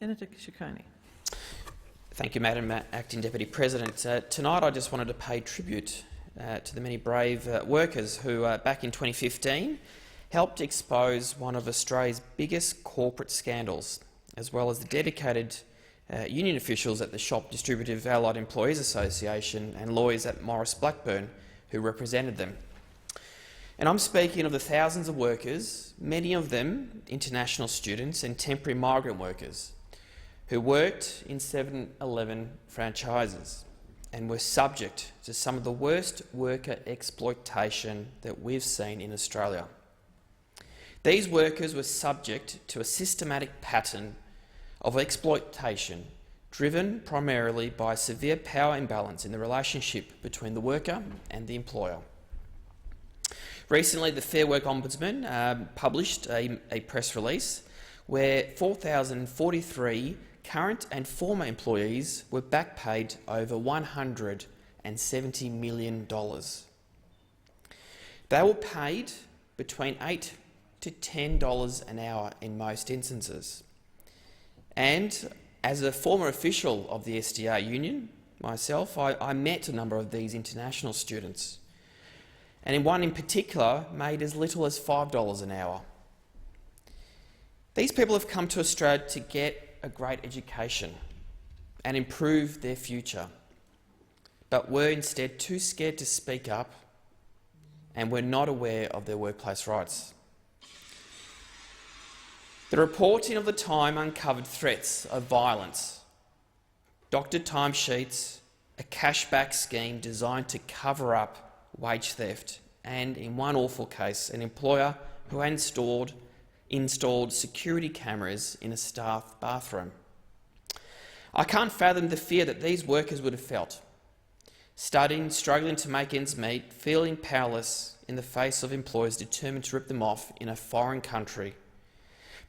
Senator Ciccone. Thank you, Madam Acting Deputy President. Tonight I just wanted to pay tribute to the many brave workers who, back in 2015, helped expose one of Australia's biggest corporate scandals, as well as the dedicated union officials at the Shop Distributive Allied Employees Association and lawyers at Maurice Blackburn who represented them. And I'm speaking of the thousands of workers, many of them international students and temporary migrant workers, who worked in 7-Eleven franchises and were subject to some of the worst worker exploitation that we've seen in Australia. These workers were subject to a systematic pattern of exploitation driven primarily by severe power imbalance in the relationship between the worker and the employer. Recently, the Fair Work Ombudsman published a press release where 4,043 current and former employees were back paid over $170 million. They were paid between $8 to $10 an hour in most instances. And as a former official of the SDA union myself, I met a number of these international students, and in one in particular made as little as $5 an hour. These people have come to Australia to get a great education and improve their future, but were instead too scared to speak up and were not aware of their workplace rights. The reporting of the time uncovered threats of violence, doctored timesheets, a cashback scheme designed to cover up wage theft, and in one awful case, an employer who had installed security cameras in a staff bathroom. I can't fathom the fear that these workers would have felt, studying, struggling to make ends meet, feeling powerless in the face of employers determined to rip them off in a foreign country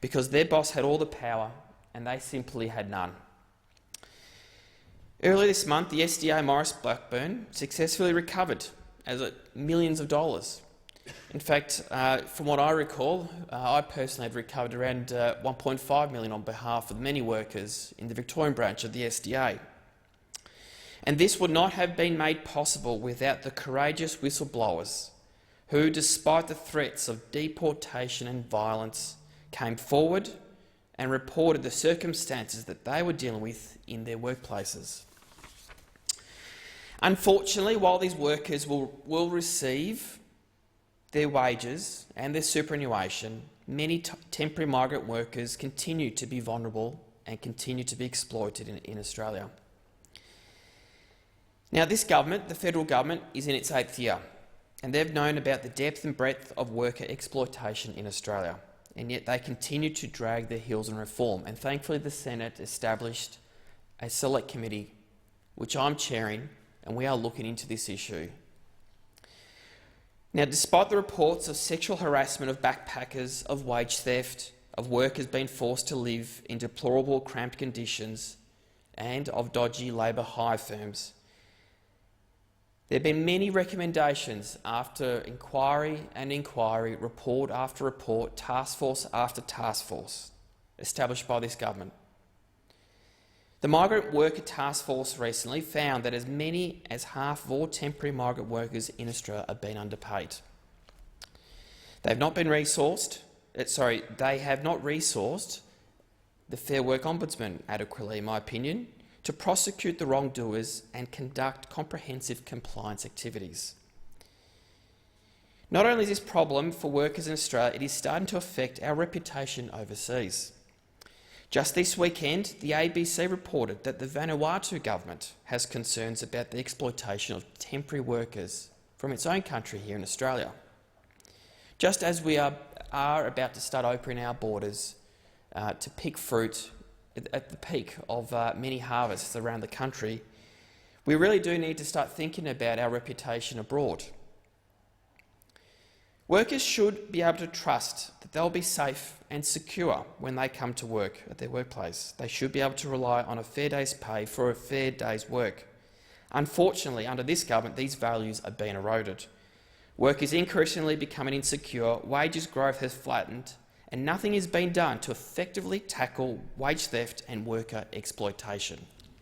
because their boss had all the power and they simply had none. Earlier this month, the SDA Maurice Blackburn successfully recovered millions of dollars. In fact, from what I recall, I personally had recovered around $1.5 million on behalf of many workers in the Victorian branch of the SDA. And this would not have been made possible without the courageous whistleblowers who, despite the threats of deportation and violence, came forward and reported the circumstances that they were dealing with in their workplaces. Unfortunately, while these workers will receive their wages and their superannuation, many temporary migrant workers continue to be vulnerable and continue to be exploited in Australia. Now, this government, the federal government, is in its 8th year, and they've known about the depth and breadth of worker exploitation in Australia, and yet they continue to drag their heels on reform. And thankfully, the Senate established a select committee, which I'm chairing, and we are looking into this issue. Now, despite the reports of sexual harassment of backpackers, of wage theft, of workers being forced to live in deplorable, cramped conditions, and of dodgy labour hire firms, there have been many recommendations after inquiry and inquiry, report after report, task force after task force established by this government. The Migrant Worker Task Force recently found that as many as half of all temporary migrant workers in Australia have been underpaid. They have not resourced the Fair Work Ombudsman adequately, in my opinion, to prosecute the wrongdoers and conduct comprehensive compliance activities. Not only is this a problem for workers in Australia, it is starting to affect our reputation overseas. Just this weekend, the ABC reported that the Vanuatu government has concerns about the exploitation of temporary workers from its own country here in Australia. Just as we are about to start opening our borders to pick fruit at the peak of many harvests around the country, we really do need to start thinking about our reputation abroad. Workers should be able to trust that they'll be safe and secure when they come to work at their workplace. They should be able to rely on a fair day's pay for a fair day's work. Unfortunately, under this government, these values are being eroded. Work is increasingly becoming insecure, wages growth has flattened, and nothing is being done to effectively tackle wage theft and worker exploitation.